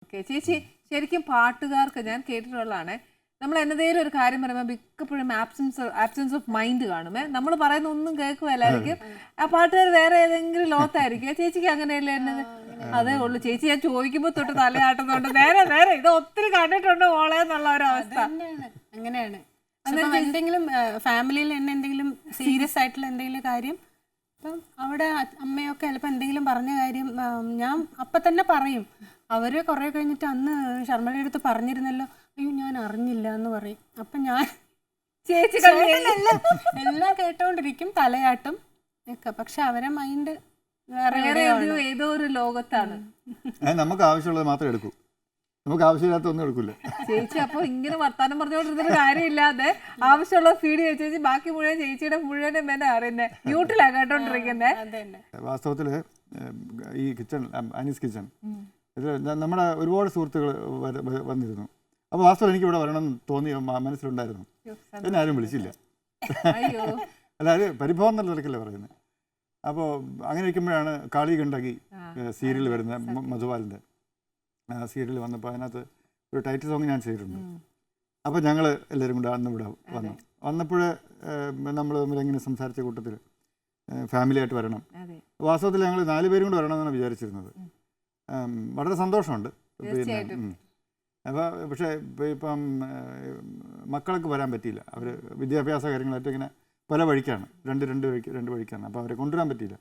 Okay ചേച്ചി, ശരിക്കും പാട്ടുകാർക്ക് ഞാൻ കേട്ടിട്ടുള്ളതാണ്, നമ്മൾ എന്നതേലും ഒരു കാര്യം പറയുമ്പോൾ മിക്കപ്പോഴും ആബ്സെൻസ് ഓഫ് മൈൻഡ് കാണുമേ. നമ്മൾ പറയുന്ന ഒന്നും കേൾക്കുമല്ലായിരിക്കും, ആ പാട്ടുകാർ വേറെ ഏതെങ്കിലും ലോകത്തായിരിക്കും. ചേച്ചിക്ക് അങ്ങനെയല്ലേ എന്നത്? അതേ ഉള്ളൂ ചേച്ചി. ഞാൻ ചോദിക്കുമ്പോൾ തൊട്ട് തലയാട്ടുന്നുണ്ട്, നേരെ നേരെ ഇത് ഒത്തിരി കണ്ടിട്ടുണ്ട് മോളെ എന്നുള്ള ഒരു അവസ്ഥ. അങ്ങനെയാണ്. എന്തെങ്കിലും ഫാമിലിയിൽ എന്നെ എന്തെങ്കിലും സീരിയസ് ആയിട്ടുള്ള എന്തെങ്കിലും കാര്യം, അപ്പം അവിടെ അമ്മയൊക്കെ ചിലപ്പോൾ എന്തെങ്കിലും പറഞ്ഞ കാര്യം ഞാൻ അപ്പം തന്നെ പറയും. അവർ കുറേ കഴിഞ്ഞിട്ട് അന്ന് ശർമ്മയുടെ അടുത്ത് പറഞ്ഞിരുന്നല്ലോ, അയ്യോ ഞാൻ അറിഞ്ഞില്ല എന്ന് പറയും. അപ്പം ഞാൻ ചേച്ചി എല്ലാം കേട്ടോണ്ടിരിക്കും, തലയാട്ടും ഒക്കെ. പക്ഷെ അവരെ മൈൻഡ് വേറെ ഏതോ ഒരു ലോകത്താണ്. നമുക്ക് ആവശ്യമുള്ളത് മാത്രമേ എടുക്കൂ, നമുക്ക് ആവശ്യമില്ലാത്ത ഒന്നും എടുക്കില്ല. ചേച്ചി അപ്പൊ ഇങ്ങനെ വർത്താനം പറഞ്ഞുകൊണ്ടിരുന്നൊരു കാര്യമില്ലാതെ ആവശ്യമുള്ള ഫീഡ് ചേച്ചി ബാക്കി മുഴുവൻ ചേച്ചിയുടെ മുഴുവനും എന്നെ അറിയുന്നത് മ്യൂട്ടിലാ കേട്ടോണ്ടിരിക്കുന്നത്. വാസ്തവത്തില് ഈ കിച്ചൺ, അനീസ് കിച്ചൺ, ഇത് നമ്മുടെ ഒരുപാട് സുഹൃത്തുക്കൾ വന്നിരുന്നു. അപ്പോൾ വാസ്തവം എനിക്ക് ഇവിടെ വരണം തോന്നി മനസ്സിലുണ്ടായിരുന്നു, എന്നെ ആരും വിളിച്ചില്ല. അല്ലാതെ പരിഭവം എന്നുള്ള നിലക്കല്ലേ പറയുന്നത്. അപ്പോൾ അങ്ങനെ ഇരിക്കുമ്പോഴാണ് കാളി ഗണ്ഡകി സീരിയൽ വരുന്നത്, മധുപാലിൻ്റെ സീരിയൽ വന്നപ്പോൾ അതിനകത്ത് ഒരു ടൈറ്റിൽ സോങ് ഞാൻ ചെയ്തിട്ടുണ്ട്. അപ്പോൾ ഞങ്ങൾ എല്ലാവരും കൂടെ അന്ന് ഇവിടെ വന്നപ്പോൾ നമ്മൾ തമ്മിലിങ്ങനെ സംസാരിച്ച കൂട്ടത്തിൽ ഫാമിലിയായിട്ട് വരണം. വാസ്തവത്തിൽ ഞങ്ങൾ 4 പേരും കൂടെ വരണമെന്നാണ് വിചാരിച്ചിരുന്നത്. വളരെ സന്തോഷമുണ്ട്. പിന്നെ അപ്പോൾ പക്ഷേ ഇപ്പം മക്കൾക്ക് വരാൻ പറ്റിയില്ല. അവർ വിദ്യാഭ്യാസ കാര്യങ്ങളായിട്ട് ഇങ്ങനെ പല വഴിക്കാണ്, രണ്ട് വഴിക്കാണ്. അപ്പോൾ അവരെ കൊണ്ടുവരാൻ പറ്റിയില്ല.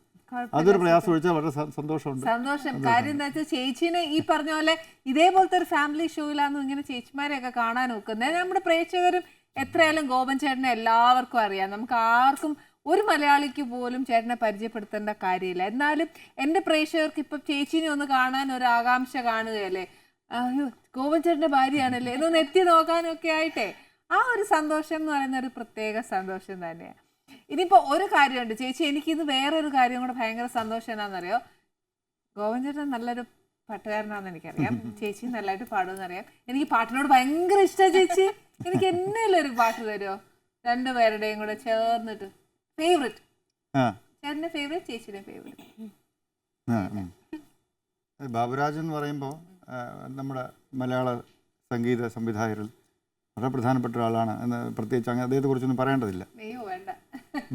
അതൊരു പ്രയാസം ഒഴിച്ചാൽ വളരെ സന്തോഷമുണ്ട്. സന്തോഷം. കാര്യം എന്താ വെച്ചാൽ ചേച്ചീനെ ഈ പറഞ്ഞ പോലെ ഇതേപോലത്തെ ഒരു ഫാമിലി ഷോയിലാന്ന് ഇങ്ങനെ ചേച്ചിമാരെയൊക്കെ കാണാൻ നോക്കുന്നത്. നമ്മുടെ പ്രേക്ഷകരും എത്രയായാലും ഗോപൻ ചേട്ടനെ എല്ലാവർക്കും അറിയാം. നമുക്ക് ആർക്കും ഒരു മലയാളിക്ക് പോലും ചേട്ടനെ പരിചയപ്പെടുത്തേണ്ട കാര്യമില്ല. എന്നാലും എൻ്റെ പ്രേക്ഷകർക്ക് ഇപ്പം ചേച്ചീനെ ഒന്ന് കാണാൻ ഒരു ആകാംക്ഷ കാണുകയല്ലേ, അയ്യോ ഗോപൻ ചേട്ടൻ്റെ ഭാര്യയാണല്ലേ എന്നൊന്ന് എത്തി നോക്കാനൊക്കെ ആയിട്ടേ, ആ ഒരു സന്തോഷം എന്ന് പറയുന്ന ഒരു പ്രത്യേക സന്തോഷം തന്നെയാണ്. ഇനിയിപ്പോൾ ഒരു കാര്യമുണ്ട് ചേച്ചി, എനിക്കിത് വേറൊരു കാര്യം കൂടെ ഭയങ്കര സന്തോഷം എന്നാണെന്നറിയോ. ഗോപൻ ചേട്ടൻ നല്ലൊരു പാട്ടുകാരനാണെന്ന് എനിക്കറിയാം, ചേച്ചി നല്ലതായിട്ട് പാടുമെന്നറിയാം. എനിക്ക് പാട്ടിനോട് ഭയങ്കര ഇഷ്ടമാണ് ചേച്ചി. എനിക്ക് എന്നേലും ഒരു പാട്ട് തരുമോ, 2 പേരുടെയും കൂടെ ചേർന്നിട്ട്? ഫേവറേറ്റ് ചേട്ടൻ്റെ ഫേവറേറ്റ്, ചേച്ചിയുടെ ഫേവറേറ്റ്? ബാബുരാജ് എന്ന് പറയുമ്പോൾ നമ്മുടെ മലയാള സംഗീത സംവിധായകരിൽ വളരെ പ്രധാനപ്പെട്ട ഒരാളാണ് എന്ന് പ്രത്യേകിച്ച് അങ്ങനെ അദ്ദേഹത്തെ കുറിച്ചൊന്നും പറയേണ്ടതില്ല.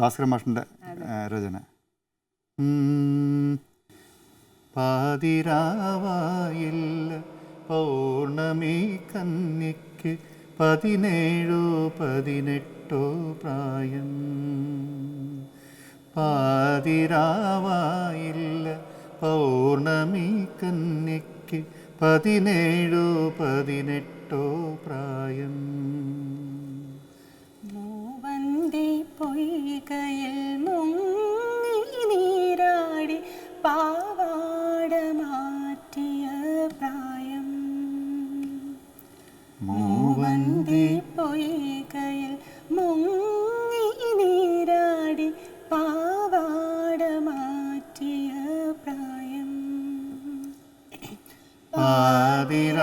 ഭാസ്കര മാഷിൻ്റെ രചന. പാതിരാവായില്ല പൗർണമി കന്യയ്ക്ക് 17-18 പ്രായം. പാതിരാവായില്ല പൗർണമി കന്യയ്ക്ക് 17-18 പ്രായം. മൂവന്തി പൊയ്കയിൽ മുങ്ങി നീരാടി പാവാട മാറ്റിയ പ്രായം. മൂവന്തി പൊയ്കയിൽ മുങ്ങി നീരാടി പാവാട മാറ്റിയ പ്രായം. പാതിരാവായില്ല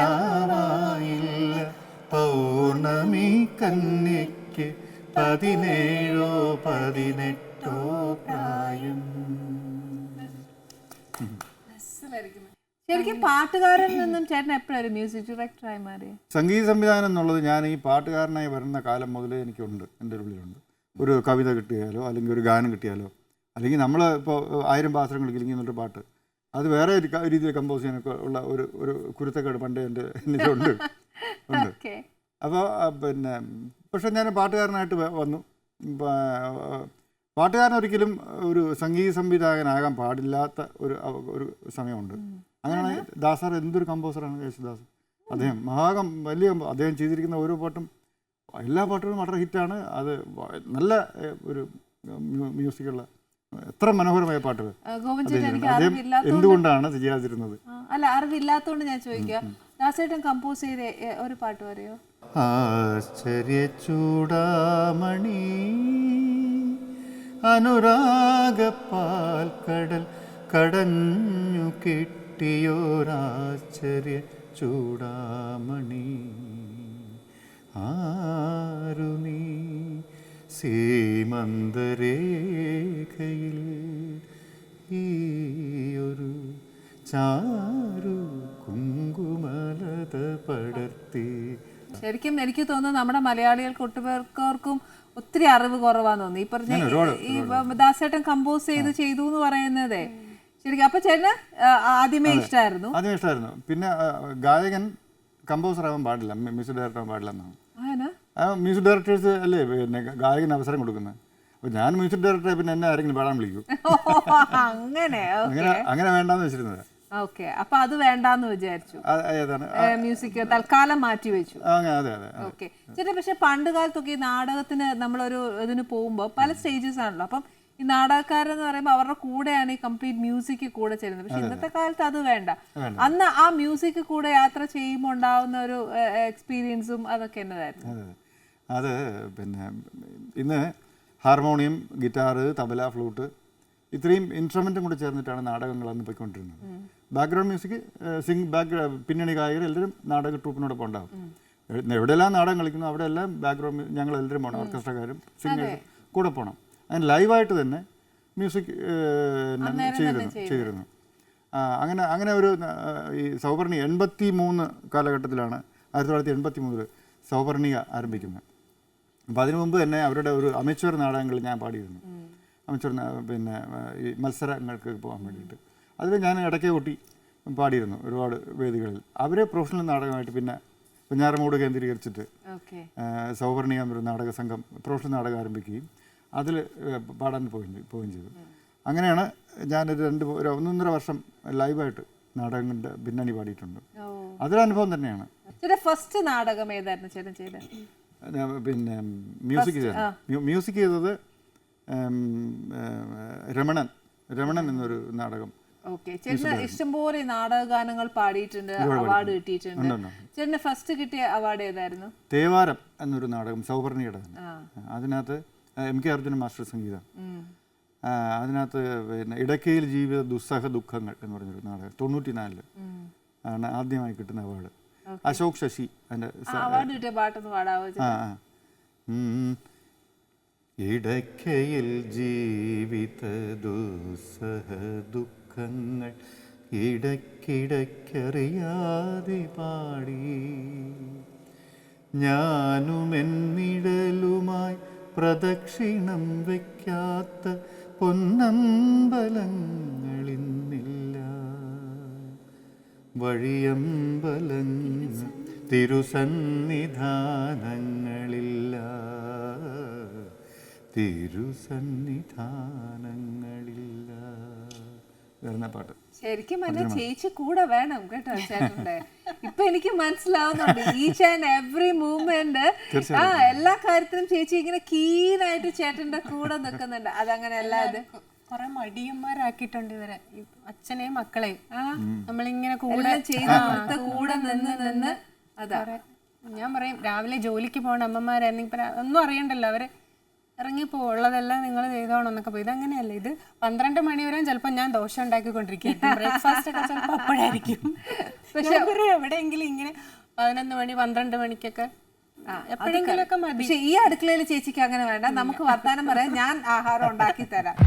പൗർണമി കന്യയ്ക്ക് 17-18 പ്രായം. ശരിക്കും പാട്ടുകാരൻ നിന്നും ചേട്ടൻ എപ്പോഴും മ്യൂസിക് ഡയറക്ടറായി മാറി? സംഗീത സംവിധാനം എന്നുള്ളത് ഞാൻ ഈ പാട്ടുകാരനായി വരുന്ന കാലം മുതലേ എനിക്കുണ്ട്, എൻ്റെ ഉള്ളിലുണ്ട്. ഒരു കവിത കിട്ടിയാലോ അല്ലെങ്കിൽ ഒരു ഗാനം കിട്ടിയാലോ അല്ലെങ്കിൽ നമ്മൾ ഇപ്പോൾ 1000 പാത്രങ്ങൾ കിളിങ്ങുന്നൊരു പാട്ട്, അത് വേറെ രീതിയിൽ കമ്പോസ് ചെയ്യാനൊക്കെ ഉള്ള ഒരു കുരുത്തക്കേട് പണ്ടേ എൻ്റെ ഉണ്ട്. അപ്പോൾ പിന്നെ പക്ഷെ ഞാൻ പാട്ടുകാരനായിട്ട് വന്നു. പാട്ടുകാരൻ ഒരിക്കലും ഒരു സംഗീത സംവിധായകനാകാൻ പാടില്ലാത്ത ഒരു സമയമുണ്ട്. അങ്ങനെയാണ് ദാസാർ എന്തൊരു കമ്പോസറാണ് യേശുദാസ്. അദ്ദേഹം വലിയ അദ്ദേഹം ചെയ്തിരിക്കുന്ന ഓരോ പാട്ടും, എല്ലാ പാട്ടുകളും വളരെ ഹിറ്റാണ്. അത് നല്ല ഒരു മ്യൂസിക്കുള്ള എത്ര മനോഹരമായ പാട്ടുകൾ. അദ്ദേഹം എന്തുകൊണ്ടാണ് ചെയ്യാതിരുന്നത്? അല്ല, അറിവില്ലാത്തതുകൊണ്ട് ഞാൻ ചോദിക്കാം. ദാസേട്ടൻ കമ്പോസ് ചെയ്ത ഒരു പാട്ട് പറയോ? ആശ്ചര്യ ചൂടാമണി അനുരാഗപ്പാൽ കടൽ കടഞ്ഞു കിട്ടിയോരാശ്ചര്യ ചൂടാമണി ആരു നീ സീമന്തരേഖയിൽ ഈയൊരു ചാരു കുങ്കുമലത പടർത്തി. ശരിക്കും എനിക്ക് തോന്നുന്നു നമ്മുടെ മലയാളികൾക്ക് ഒട്ടുപേർക്കും ഒത്തിരി അറിവ് കുറവാന്ന് തോന്നുന്നു. ഈ പറഞ്ഞ ഈ ദാസേട്ടൻ കമ്പോസ് ചെയ്തു എന്ന് പറയുന്നതേ ശരിക്കും. അപ്പൊ ചേട്ടന് ആദ്യമേ ഇഷ്ടമായിരുന്നു? ആദ്യമേ ഇഷ്ടമായിരുന്നു. പിന്നെ ഗായകൻ കമ്പോസർ ആവാൻ പാടില്ല, മ്യൂസിക് ഡയറക്ടർ ആവാൻ പാടില്ല എന്നാണ്. മ്യൂസിക് ഡയറക്ടേഴ്സ് അല്ലേ പിന്നെ ഗായകന് അവസരം കൊടുക്കുന്നത്. അപ്പോൾ ഞാൻ മ്യൂസിക് ഡയറക്ടറെ പിന്നെ എന്നെ ആരെങ്കിലും പാടാൻ വിളിക്കൂ. അങ്ങനെ അങ്ങനെ വേണ്ടാന്ന് വെച്ചിരുന്നത്. ഓക്കെ, അപ്പൊ അത് വേണ്ടാന്ന് വിചാരിച്ചു, മ്യൂസിക് തൽക്കാലം മാറ്റി വെച്ചു. ഓക്കെ ചേട്ടാ, പക്ഷെ പണ്ട് കാലത്തൊക്കെ ഈ നാടകത്തിന് നമ്മളൊരു ഇതിന് പോകുമ്പോൾ പല സ്റ്റേജസ് ആണല്ലോ. അപ്പം ഈ നാടകക്കാരെന്ന് പറയുമ്പോൾ അവരുടെ കൂടെയാണ് ഈ കംപ്ലീറ്റ് മ്യൂസിക് കൂടെ ചെയ്യുന്നത്. പക്ഷെ ഇന്നത്തെ കാലത്ത് അത് വേണ്ട. അന്ന് ആ മ്യൂസിക് കൂടെ യാത്ര ചെയ്യുമ്പോൾ ഉണ്ടാവുന്ന ഒരു എക്സ്പീരിയൻസും അതൊക്കെ എന്നതായിരുന്നു. അത് പിന്നെ ഇന്ന് ഹാർമോണിയം, ഗിറ്റാറ്, തബല, ഫ്ലൂട്ട് ഇത്രയും ഇൻസ്ട്രുമെൻറ്റും കൂടി ചേർന്നിട്ടാണ് നാടകങ്ങൾ അന്ന് പോയിക്കൊണ്ടിരുന്നത്. ബാക്ക്ഗ്രൗണ്ട് മ്യൂസിക്, പിന്നണി ഗായകർ എല്ലാവരും നാടക ട്രൂപ്പിനോടൊപ്പം ഉണ്ടാകും. എവിടെയെല്ലാം നാടകം കളിക്കുന്നു അവിടെയെല്ലാം ബാക്ക്ഗ്രൗണ്ട് ഞങ്ങൾ എല്ലാവരും പോകണം, ഓർക്കസ്ട്രക്കാരും സിംഗേഴ്സും കൂടെ പോകണം. അങ്ങനെ ലൈവായിട്ട് തന്നെ മ്യൂസിക് ചെയ്തിരുന്നു. അങ്ങനെ ഒരു ഈ സൗവർണിക 83 കാലഘട്ടത്തിലാണ്, 1983 സൗവർണിക ആരംഭിക്കുന്നത്. അപ്പോൾ അതിനു മുമ്പ് തന്നെ അവരുടെ ഒരു അമച്വർ നാടകങ്ങൾ ഞാൻ പാടിയിരുന്നു. അമച്വർ പിന്നെ ഈ മത്സരങ്ങൾക്ക് പോകാൻ വേണ്ടിയിട്ട് അതിൽ ഞാൻ ഇടയ്ക്ക് കൂട്ടി പാടിയിരുന്നു ഒരുപാട് വേദികളിൽ. അവർ പ്രൊഫഷണൽ നാടകമായിട്ട് പിന്നെ കുഞ്ഞാറമൂട് കേന്ദ്രീകരിച്ചിട്ട് സൗവർണിക എന്നൊരു നാടക സംഘം പ്രൊഫഷണൽ നാടകം ആരംഭിക്കുകയും അതിൽ പാടാൻ പോവുകയും ചെയ്തു. അങ്ങനെയാണ് ഞാനൊരു 1.5 വർഷം ലൈവായിട്ട് നാടകങ്ങളുടെ പിന്നണി പാടിയിട്ടുണ്ട്. അതൊരനുഭവം തന്നെയാണ്. ഫസ്റ്റ് നാടകം ഏതായിരുന്നു ചേട്ടൻ ചെയ്തത്? പിന്നെ മ്യൂസിക് ചെയ്തത് രമണൻ എന്നൊരു നാടകം. ഓക്കെ, ചേട്ടന് ഇഷ്ടംപോലെ നാടക ഗാനങ്ങൾ പാടിയിട്ടുണ്ട്, അവാർഡ് കിട്ടിയിട്ടുണ്ട്. ചേട്ടന് ഫസ്റ്റ് കിട്ടിയ അവാർഡ് ഏതായിരുന്നു? തേവാരം എന്നൊരു നാടകം, സൗവർണിയുടെ. അതിനകത്ത് MK അർജുനൻ മാസ്റ്റർ സംഗീതം. അതിനകത്ത് പിന്നെ ഇടയ്ക്കയിൽ ജീവിത ദുസ്സഹ ദുഃഖങ്ങൾ എന്ന് പറഞ്ഞൊരു നാടകം 94 ആണ് ആദ്യമായി കിട്ടുന്ന അവാർഡ്. അശോക് ശശി അതിൻ്റെ അവാർഡ് കിട്ടിയ പാട്ടൊന്ന് പാടാവോ? ഇടയ്ക്കയിൽ ജീവിത ദുസ്സഹ ദുഃഖങ്ങൾ ഇടയ്ക്കിടയ്ക്കറിയാതെ പാടി ഞാനുമെന്നിടലുമായി പ്രദക്ഷിണം വയ്ക്കാത്ത പൊന്നമ്പലങ്ങളിന്നില്ല, വഴിയമ്പലങ്ങൾ തിരുസന്നിധാനങ്ങളില്ല, തിരുസന്നിധാനങ്ങളില്ല വരുന്ന പാട്ട്. ശരിക്കും എന്നെ ചേച്ചി കൂടെ വേണം കേട്ടോ ചേട്ടൻ്റെ. ഇപ്പൊ എനിക്ക് മനസ്സിലാവുന്നുണ്ട് ഈച്ച് ആൻഡ് എവറി മൂവ്മെന്റ്. എല്ലാ കാര്യത്തിലും ചേച്ചി ഇങ്ങനെ കീനായിട്ട് ചേട്ടന്റെ കൂടെ നിൽക്കുന്നുണ്ട്. അതങ്ങനെയല്ല, ഇത് കുറെ മടിയന്മാരാക്കിയിട്ടുണ്ട് ഇവരെ, അച്ഛനെയും മക്കളെയും. നമ്മളിങ്ങനെ കൂടെ കൂടെ നിന്ന് അതാ ഞാൻ പറയും, രാവിലെ ജോലിക്ക് പോകണ അമ്മമാരെന്നെങ്കിൽ ഒന്നും അറിയണ്ടല്ലോ, അവര് ഇറങ്ങിപ്പോ ഉള്ളതെല്ലാം നിങ്ങൾ ചെയ്തോണം എന്നൊക്കെ പോയി. ഇതങ്ങനെയല്ല, ഇത് 12 മണി വരെ ചിലപ്പോൾ ഞാൻ ദോശ ഉണ്ടാക്കിക്കൊണ്ടിരിക്കും. ബ്രേക്ക്ഫാസ്റ്റ് ഒക്കെ ചിലപ്പോൾ അപ്പോഴായിരിക്കും. പക്ഷെ എവിടെയെങ്കിലും ഇങ്ങനെ 11 മണി 12 മണിക്കൊക്കെ എപ്പോഴെങ്കിലൊക്കെ മതി. പക്ഷെ ഈ അടുക്കളയിൽ ചേച്ചിക്ക് അങ്ങനെ വേണ്ട, നമുക്ക് വർത്താനം പറയാം, ഞാൻ ആഹാരം ഉണ്ടാക്കി തരാം.